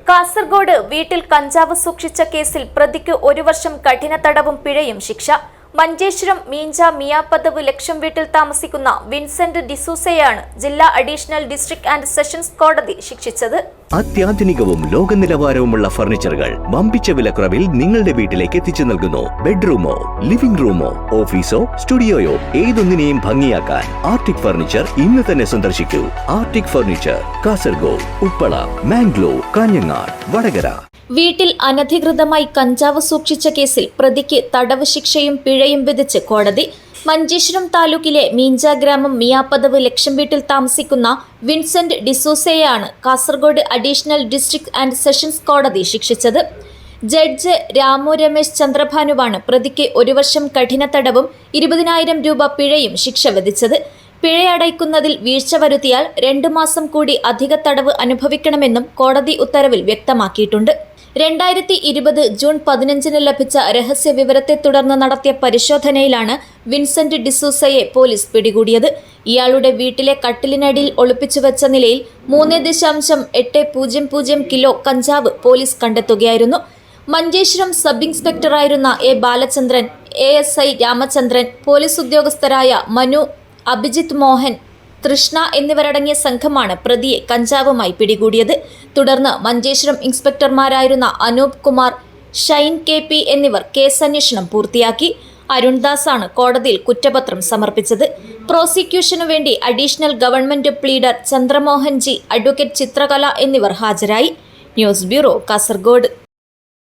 കാസർഗോഡ് വീട്ടിൽ കഞ്ചാവ് സൂക്ഷിച്ച കേസിൽ പ്രതിക്ക് 1 വർഷം കഠിന തടവും പിഴയും ശിക്ഷ. മഞ്ചേശ്വരം മീഞ്ച മിയാപദവ് ലക്ഷം വീട്ടിൽ താമസിക്കുന്ന വിൻസെന്റ് ഡിസൂസയാണ് ജില്ലാ അഡീഷണൽ ഡിസ്ട്രിക്ട് ആൻഡ് സെഷൻസ് കോടതി ശിക്ഷിച്ചത്. അത്യാധുനികവും ലോക നിലവാരവുമുള്ള ഫർണിച്ചറുകൾ വമ്പിച്ച വിലക്കുറവിൽ നിങ്ങളുടെ വീട്ടിലേക്ക് എത്തിച്ചു നൽകുന്നു. ബെഡ്റൂമോ, ലിവിംഗ് റൂമോ, ഓഫീസോ, സ്റ്റുഡിയോയോ ഏതൊന്നിനെയും ഭംഗിയാക്കാൻ ആർട്ടിക് ഫർണിച്ചർ ഇന്ന് തന്നെ സന്ദർശിക്കൂ. Arctic furniture, Kasaragod, Uppala, Mangalore, Kanhangad, Vadakara. വീട്ടിൽ അനധികൃതമായി കഞ്ചാവ് സൂക്ഷിച്ച കേസിൽ പ്രതിക്ക് തടവ് ശിക്ഷയും പിഴയും വിധിച്ച് കോടതി. മഞ്ചേശ്വരം താലൂക്കിലെ മീഞ്ച ഗ്രാമം മിയാപദവ് ലക്ഷം വീട്ടിൽ താമസിക്കുന്ന വിൻസെന്റ് ഡിസൂസയെയാണ് Kasaragod additional district and sessions കോടതി ശിക്ഷിച്ചത്. ജഡ്ജ് രാമു രമേശ് ചന്ദ്രഭാനുവാണ് പ്രതിക്ക് 1 വർഷം കഠിന തടവും 20,000 രൂപ പിഴയും ശിക്ഷ വിധിച്ചത്. പിഴയടയ്ക്കുന്നതിൽ വീഴ്ച വരുത്തിയാൽ 2 മാസം കൂടി അധിക തടവ് അനുഭവിക്കണമെന്നും കോടതി ഉത്തരവിൽ വ്യക്തമാക്കിയിട്ടുണ്ട്. 2020 ജൂൺ 15 ലഭിച്ച രഹസ്യ വിവരത്തെ തുടർന്ന് നടത്തിയ പരിശോധനയിലാണ് വിൻസെന്റ് ഡിസൂസയെ പോലീസ് പിടികൂടിയത്. ഇയാളുടെ വീട്ടിലെ കട്ടിലിനടിയിൽ ഒളിപ്പിച്ചു വെച്ച നിലയിൽ 3.800 കിലോ കഞ്ചാവ് പോലീസ് കണ്ടെത്തുകയായിരുന്നു. മഞ്ചേശ്വരം സബ് ഇൻസ്പെക്ടറായിരുന്ന A Balachandran, ASI Ramachandran, police ഉദ്യോഗസ്ഥരായ മനു, അഭിജിത്ത് മോഹൻ, തൃഷ്ണ എന്നിവരടങ്ങിയ സംഘമാണ് പ്രതിയെ കഞ്ചാവുമായി പിടികൂടിയത്. തുടർന്ന് മഞ്ചേശ്വരം ഇൻസ്പെക്ടർമാരായിരുന്ന അനൂപ് കുമാർ, ഷൈൻ KP എന്നിവർ കേസന്വേഷണം പൂർത്തിയാക്കി. അരുൺദാസാണ് കോടതിയിൽ കുറ്റപത്രം സമർപ്പിച്ചത്. പ്രോസിക്യൂഷനു വേണ്ടി additional government pleader Chandramohan G, advocate ചിത്രകല എന്നിവർ ഹാജരായി. News bureau, Kasaragod.